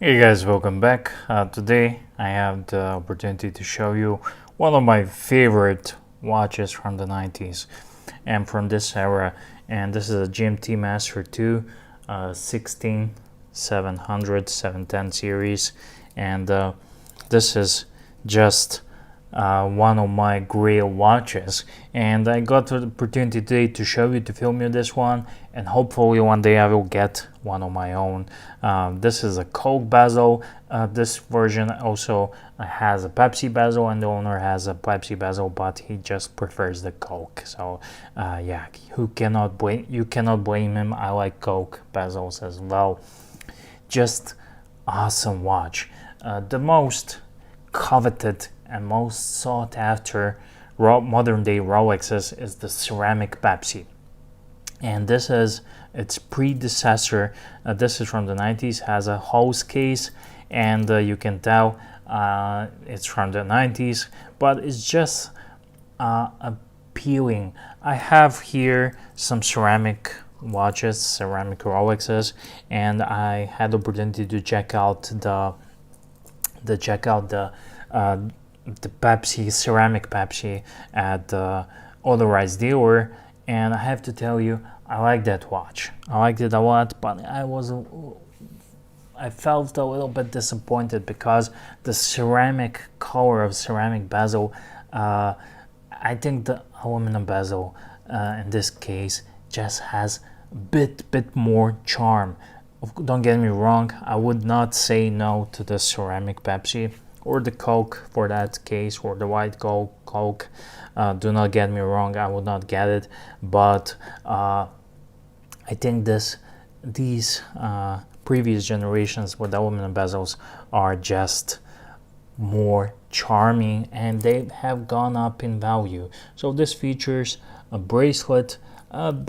Hey guys, welcome back. Today I have the opportunity to show you one of my favorite watches from the 90s and from this era. And this is a GMT Master 2 16 700 710 series. And this is just one of my grail watches, and I got the opportunity today to show you, to film you this one, and hopefully one day I will get one of my own. This is a Coke bezel. This version also has a Pepsi bezel, and the owner has a Pepsi bezel, but he just prefers the Coke. So yeah, you cannot blame him. I like Coke bezels as well. Just awesome watch. The most coveted and most sought after modern day Rolexes is the ceramic Pepsi, and this is its predecessor. This is from the 90s, has a hose case, and you can tell it's from the 90s, but it's just appealing. I have here some ceramic watches, ceramic Rolexes, and I had the opportunity to check out the Pepsi, ceramic Pepsi, at the authorized dealer, and I have to tell you, I like that watch. I liked it a lot, but I felt a little bit disappointed because the ceramic color of ceramic bezel, I think the aluminum bezel in this case just has a bit more charm. Don't get me wrong, I would not say no to the ceramic Pepsi or the Coke for that case, or the white Coke. Do not get me wrong, I would not get it, but I think these previous generations with aluminum bezels are just more charming, and they have gone up in value. So this features a bracelet. From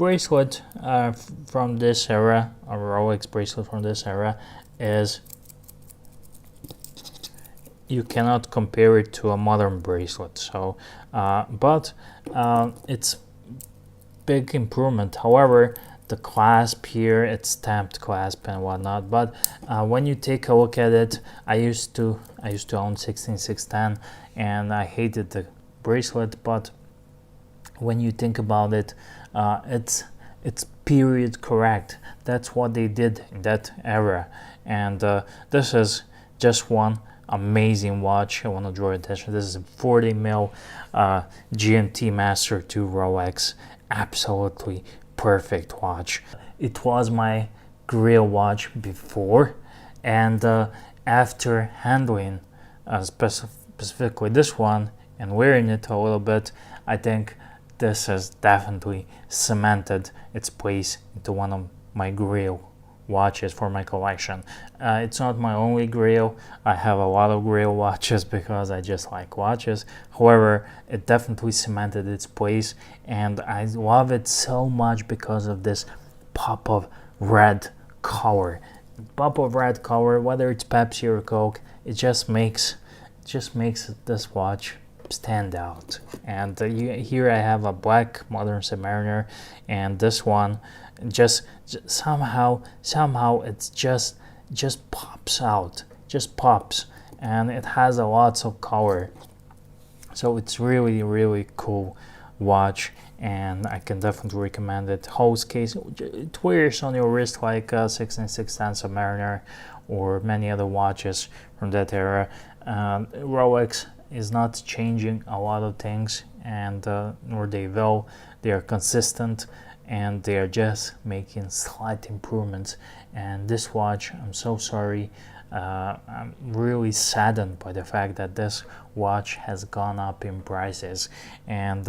this era, a Rolex bracelet from this era, is, you cannot compare it to a modern bracelet. So but it's big improvement. However, the clasp here, it's stamped clasp and whatnot, but when you take a look at it, I used to own 16610, and I hated the bracelet, but when you think about it, it's period correct. That's what they did in that era, and this is just one amazing watch. I want to draw your attention. This is a 40 mil GMT Master 2 Rolex. Absolutely perfect watch. It was my grail watch before, and after handling specifically this one and wearing it a little bit, I think this has definitely cemented its place into one of my grail watches for my collection. It's not my only grail. I have a lot of grail watches because I just like watches. However, it definitely cemented its place, and I love it so much because of this pop of red color. Whether it's Pepsi or Coke, it just makes this watch stand out. And here I have a black modern Submariner, and this one just somehow it's just pops out, just pops, and it has a lots of color. So it's really cool watch, and I can definitely recommend it. Hose case, it wears on your wrist like a 16610 Submariner or many other watches from that era. Rolex is not changing a lot of things, and nor they will. They are consistent, and they are just making slight improvements. And this watch, I'm so sorry, I'm really saddened by the fact that this watch has gone up in prices, and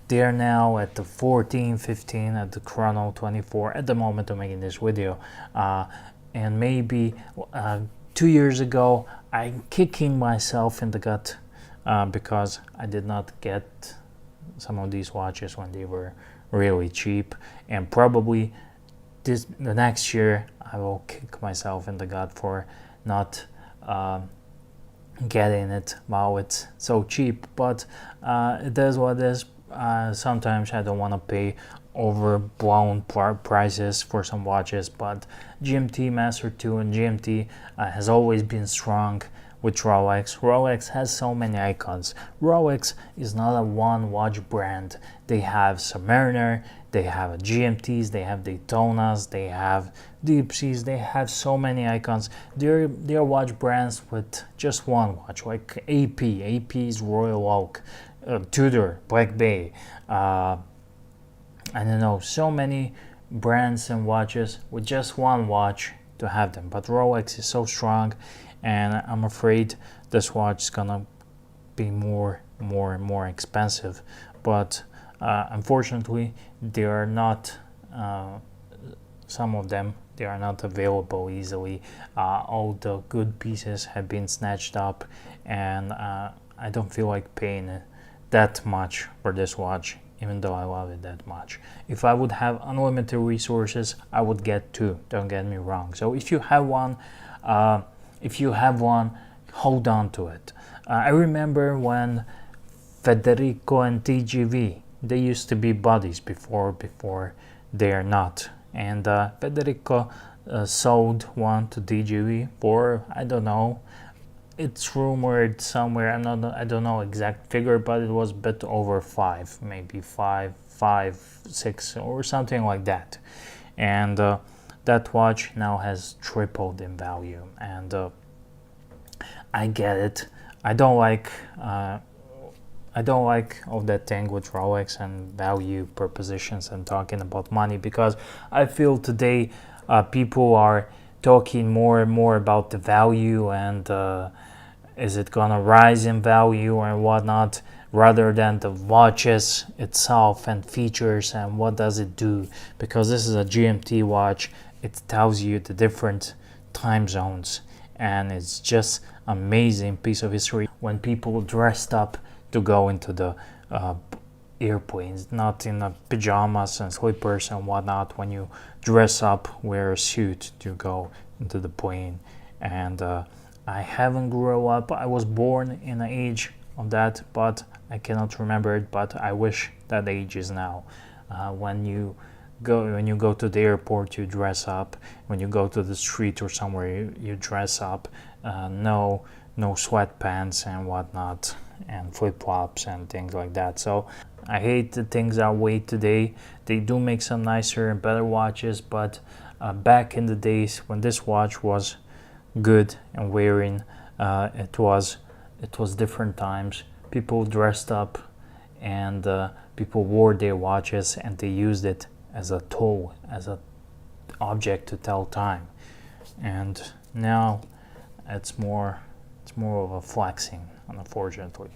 they are now at the 14, 15 at the Chrono 24 at the moment of making this video, and maybe 2 years ago I'm kicking myself in the gut because I did not get some of these watches when they were really cheap, and probably the next year I will kick myself in the gut for not getting it while it's so cheap. But it is what it is. sometimes I don't want to pay overblown prices for some watches, but GMT Master 2 and GMT has always been strong with Rolex. Rolex has so many icons. Rolex is not a one watch brand. They have Submariner, they have GMTs, they have Daytonas, they have Deep Seas, they have so many icons. They're watch brands with just one watch, like AP. AP is Royal Oak, Tudor, Black Bay. I don't know, so many brands and watches with just one watch to have them. But Rolex is so strong, and I'm afraid this watch is gonna be more and more expensive. But unfortunately, they are not. Some of them, they are not available easily. All the good pieces have been snatched up, and I don't feel like paying that much for this watch, even though I love it that much. If I would have unlimited resources, I would get two, don't get me wrong. So if you have one, hold on to it. I remember when Federico and TGV, they used to be buddies before they are not. And Federico sold one to TGV for, I don't know, it's rumored somewhere, I don't know exact figure, but it was a bit over 5, maybe 5, 6 or something like that. And that watch now has tripled in value, and I get it. I don't like all that thing with Rolex and value propositions and talking about money, because I feel today people are talking more and more about the value and is it gonna rise in value and whatnot, rather than the watches itself and features and what does it do. Because this is a GMT watch, it tells you the different time zones, and it's just amazing piece of history when people dressed up to go into the airplanes, not in pajamas and slippers and whatnot. When you dress up, wear a suit to go into the plane. And I haven't grown up. I was born in an age of that, but I cannot remember it. But I wish that age is now. When you go to the airport, you dress up. When you go to the street or somewhere, you dress up. No sweatpants and whatnot, and flip-flops and things like that. So I hate the things that way today. They do make some nicer and better watches, but back in the days when this watch was good and wearing, it was different times. People dressed up, and people wore their watches, and they used it as a tool, as an object to tell time. And now it's more of a flexing, unfortunately.